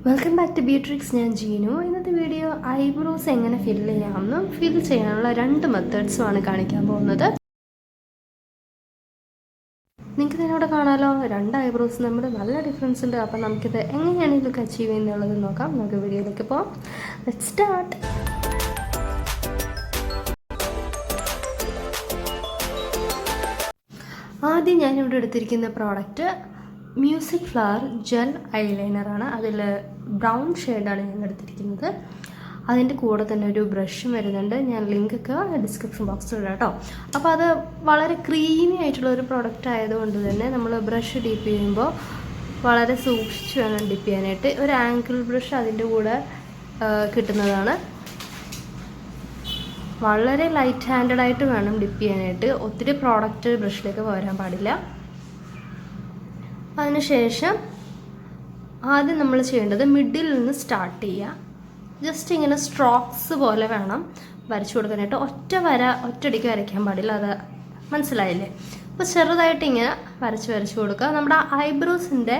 Welcome back to Beautrickz. ഞാൻ ജീനു. ഇന്നത്തെ video eyebrows എങ്ങനെ ഫിൽ ചെയ്യാമെന്നും ഫിൽ ചെയ്യാനുള്ള 2 മെത്തേഡ്സുമാണ് കാണിക്കാൻ പോകുന്നത്. നിങ്ങൾക്ക് ഇതിനോട് കാണാമല്ലോ, 2 ഐബ്രോസ് തമ്മിൽ നല്ല ഡിഫറൻസ് ഉണ്ട്. അപ്പം നമുക്കിത് എങ്ങനെയാണ് ഈ ലുക്ക് അച്ചീവ് ചെയ്യുന്നുള്ളത് നോക്കാം. നമുക്ക് വീഡിയോയിലേക്ക് പോകാം. Let's start. ആദ്യം ഞാനിവിടെ എടുത്തിരിക്കുന്ന പ്രോഡക്റ്റ് മ്യൂസിക് ഫ്ലവർ ജെൽ ഐലൈനറാണ്. അതിൽ ബ്രൗൺ ഷെയ്ഡാണ് ഞാൻ എടുത്തിരിക്കുന്നത്. അതിൻ്റെ കൂടെ തന്നെ ഒരു ബ്രഷും വരുന്നുണ്ട്. ഞാൻ ലിങ്കൊക്കെ ഡിസ്ക്രിപ്ഷൻ ബോക്സിൽ ഇടാം കേട്ടോ. അപ്പോൾ അത് വളരെ ക്രീമി ആയിട്ടുള്ള ഒരു പ്രോഡക്റ്റ് ആയതുകൊണ്ട് തന്നെ നമ്മൾ ബ്രഷ് ഡിപ്പ് ചെയ്യുമ്പോൾ വളരെ സൂക്ഷിച്ച് വേണം ഡിപ്പ് ചെയ്യാനായിട്ട്. ഒരു ആങ്കിൾ ബ്രഷ് അതിൻ്റെ കൂടെ കിട്ടുന്നതാണ്. വളരെ ലൈറ്റ് ഹാൻഡഡ് ആയിട്ട് വേണം ഡിപ്പ് ചെയ്യാനായിട്ട്. ഒത്തിരി പ്രോഡക്റ്റ് ബ്രഷിലേക്ക് പോരാൻ പാടില്ല. അതിനുശേഷം ആദ്യം നമ്മൾ ചെയ്യേണ്ടത് മിഡിൽ നിന്ന് സ്റ്റാർട്ട് ചെയ്യുക. ജസ്റ്റ് ഇങ്ങനെ സ്ട്രോക്സ് പോലെ വേണം വരച്ചു കൊടുക്കാനായിട്ട്. ഒറ്റയടിക്ക് വരയ്ക്കാൻ പാടില്ല. അത് മനസ്സിലായില്ലേ? അപ്പോൾ ചെറുതായിട്ട് ഇങ്ങനെ വരച്ച് കൊടുക്കുക. നമ്മുടെ ഐബ്രോസിൻ്റെ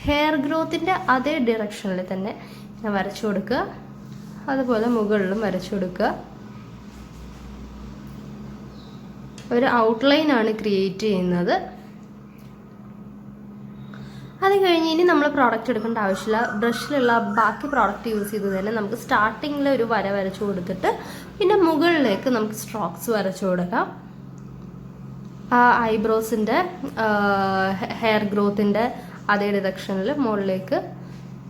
ഹെയർ ഗ്രോത്തിൻ്റെ അതേ ഡിറക്ഷനിൽ തന്നെ ഇങ്ങനെ വരച്ചു കൊടുക്കുക. അതുപോലെ മുകളിലും വരച്ചു കൊടുക്കുക. ഒരു ഔട്ട്ലൈനാണ് ക്രിയേറ്റ് ചെയ്യുന്നത്. അത് കഴിഞ്ഞ് ഇനി നമ്മൾ പ്രോഡക്റ്റ് എടുക്കേണ്ട ആവശ്യമില്ല. ബ്രഷിലുള്ള ബാക്കി പ്രോഡക്റ്റ് യൂസ് ചെയ്ത് തന്നെ നമുക്ക് സ്റ്റാർട്ടിങ്ങിൽ ഒരു വര വരച്ചു കൊടുത്തിട്ട് പിന്നെ മുകളിലേക്ക് നമുക്ക് സ്ട്രോക്സ് വരച്ചു കൊടുക്കാം. ഐബ്രോസിൻ്റെ ഹെയർ ഗ്രോത്തിൻ്റെ അതേ ഡിറക്ഷനിൽ മുകളിലേക്ക്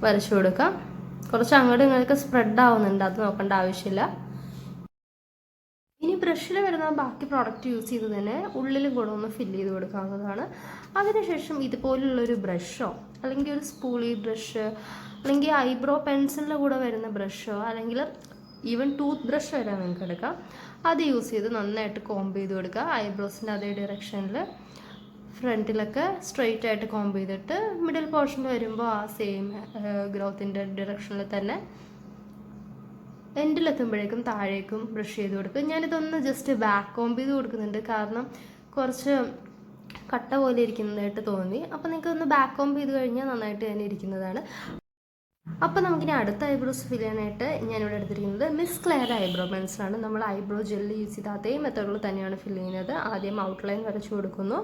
വരച്ചു കൊടുക്കാം. കുറച്ച് അങ്ങോട്ടും ഇങ്ങോട്ടൊക്കെ സ്പ്രെഡ് ആവുന്നുണ്ട്, അത് നോക്കേണ്ട ആവശ്യമില്ല. ഇനി ബ്രഷിൽ വരുന്ന ബാക്കി പ്രോഡക്റ്റ് യൂസ് ചെയ്ത് തന്നെ ഉള്ളിലും കൂടെ ഒന്ന് ഫില്ല് ചെയ്ത് കൊടുക്കാവുന്നതാണ്. അതിനുശേഷം ഇതുപോലുള്ളൊരു ബ്രഷോ അല്ലെങ്കിൽ ഒരു സ്പൂളി ബ്രഷ് അല്ലെങ്കിൽ ഐബ്രോ പെൻസിലിൻ്റെ കൂടെ വരുന്ന ബ്രഷോ അല്ലെങ്കിൽ ഈവൻ ടൂത്ത് ബ്രഷ് വരെ നിങ്ങൾക്ക് എടുക്കാം. അത് യൂസ് ചെയ്ത് നന്നായിട്ട് കോംബ് ചെയ്ത് കൊടുക്കുക. ഐബ്രോസിൻ്റെ അതേ ഡയറക്ഷനിൽ ഫ്രണ്ടിലൊക്കെ സ്ട്രെയിറ്റ് ആയിട്ട് കോംബ് ചെയ്തിട്ട് മിഡിൽ പോർഷനിൽ വരുമ്പോൾ ആ സെയിം ഗ്രോത്തിൻ്റെ ഡയറക്ഷനിൽ തന്നെ എൻഡിലെത്തുമ്പോഴേക്കും താഴേക്കും ബ്രഷ് ചെയ്ത് കൊടുക്കും. ഞാനിതൊന്ന് ജസ്റ്റ് ബാക്ക് കോംബ് ചെയ്ത് കൊടുക്കുന്നുണ്ട്, കാരണം കുറച്ച് കട്ട പോലെ ഇരിക്കുന്നതായിട്ട് തോന്നി. അപ്പോൾ നിങ്ങൾക്കൊന്ന് ബാക്ക് കോംബ് ചെയ്ത് കഴിഞ്ഞാൽ നന്നായിട്ട് തന്നെ ഇരിക്കുന്നതാണ്. അപ്പോൾ നമുക്കിനി അടുത്ത ഐബ്രോസ് ഫിൽ ചെയ്യാനായിട്ട് ഞാനിവിടെ എടുത്തിരിക്കുന്നത് മിസ് ക്ലെയർ ഐബ്രോ പെൻസിലാണ്. നമ്മൾ ഐബ്രോ ജെല്ല് യൂസ് ചെയ്ത് അതേ മെത്തേഡിൽ തന്നെയാണ് ഫിൽ ചെയ്യുന്നത്. ആദ്യം ഔട്ട്ലൈൻ വരച്ചു കൊടുക്കുന്നു.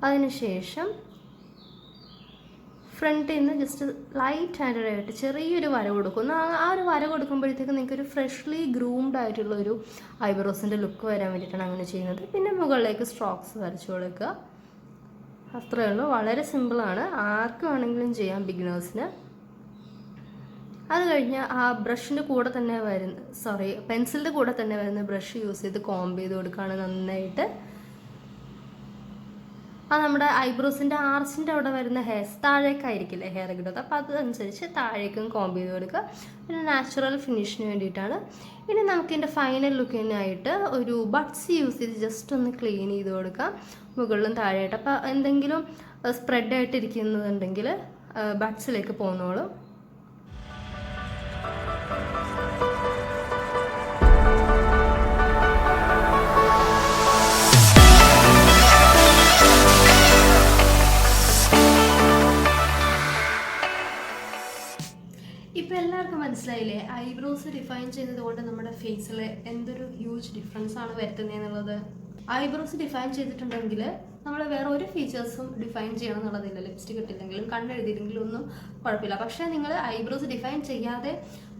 അതിനുശേഷം ഫ്രണ്ടിൽ നിന്ന് ജസ്റ്റ് ലൈറ്റ് ഹാൻഡഡ് ആയിട്ട് ചെറിയൊരു വര കൊടുക്കുന്നു. ആ ഒരു വര കൊടുക്കുമ്പോഴത്തേക്ക് നിങ്ങൾക്കൊരു ഫ്രഷ്ലി ഗ്രൂംഡ് ആയിട്ടുള്ളൊരു ഐബ്രോസിൻ്റെ ലുക്ക് വരാൻ വേണ്ടിയിട്ടാണ് അങ്ങനെ ചെയ്യുന്നത്. പിന്നെ മുകളിലേക്ക് സ്ട്രോക്സ് വരച്ചു കൊടുക്കുക. അത്രയേ ഉള്ളൂ. വളരെ സിമ്പിളാണ്. ആർക്ക് വേണമെങ്കിലും ചെയ്യാം, ബിഗിനേഴ്സിന്. അത് കഴിഞ്ഞ് ആ ബ്രഷിൻ്റെ കൂടെ തന്നെ പെൻസിലിൻ്റെ കൂടെ തന്നെ വരുന്ന ബ്രഷ് യൂസ് ചെയ്ത് കോംബ് ചെയ്ത് കൊടുക്കുകയാണ് നന്നായിട്ട്. നമ്മുടെ ഐബ്രോസിൻ്റെ ആർച്ചിൻ്റെ അവിടെ വരുന്ന താഴേക്കായിരിക്കില്ലേ ഹെയർ ഗ്രോത്ത്, അപ്പോൾ അതനുസരിച്ച് താഴേക്കും കോംബ് ചെയ്ത് കൊടുക്കുക. പിന്നെ നാച്ചുറൽ ഫിനിഷിന് വേണ്ടിയിട്ടാണ്. ഇനി നമുക്കിതിൻ്റെ ഫൈനൽ ലുക്കിനായിട്ട് ഒരു ബഡ്സ് യൂസ് ചെയ്ത് ജസ്റ്റ് ഒന്ന് ക്ലീൻ ചെയ്ത് കൊടുക്കാം മുകളിലും താഴെയായിട്ട്. അപ്പോൾ എന്തെങ്കിലും സ്പ്രെഡായിട്ടിരിക്കുന്നുണ്ടെങ്കിൽ ബഡ്സിലേക്ക് പോകുന്നോളും. ഇപ്പോൾ എല്ലാവർക്കും മനസ്സിലായില്ലേ ഐബ്രോസ് ഡിഫൈൻ ചെയ്യുന്നത് കൊണ്ട് നമ്മുടെ ഫേസിൽ എന്തൊരു ഹ്യൂജ് ഡിഫറൻസ് ആണ് വരുത്തുന്നതെന്നുള്ളത്. ഐബ്രോസ് ഡിഫൈൻ ചെയ്തിട്ടുണ്ടെങ്കിൽ നമ്മൾ വേറെ ഒരു ഫീച്ചേഴ്സും ഡിഫൈൻ ചെയ്യണം എന്നുള്ളതില്ല. ലിപ്സ്റ്റിക് ഇട്ടില്ലെങ്കിലും കണ്ണെഴുതിയില്ലെങ്കിലും ഒന്നും കുഴപ്പമില്ല. പക്ഷേ നിങ്ങൾ ഐബ്രോസ് ഡിഫൈൻ ചെയ്യാതെ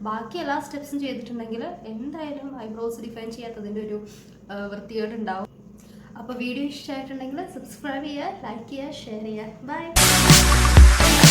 ബാക്കി എല്ലാ സ്റ്റെപ്സും ചെയ്തിട്ടുണ്ടെങ്കിൽ എന്തായാലും ഐബ്രോസ് ഡിഫൈൻ ചെയ്യാത്തതിൻ്റെ ഒരു വൃത്തികേടുണ്ടാവും. അപ്പോൾ വീഡിയോ ഇഷ്ടമായിട്ടുണ്ടെങ്കിൽ സബ്സ്ക്രൈബ് ചെയ്യുക, ലൈക്ക് ചെയ്യുക, ഷെയർ ചെയ്യുക. ബൈ.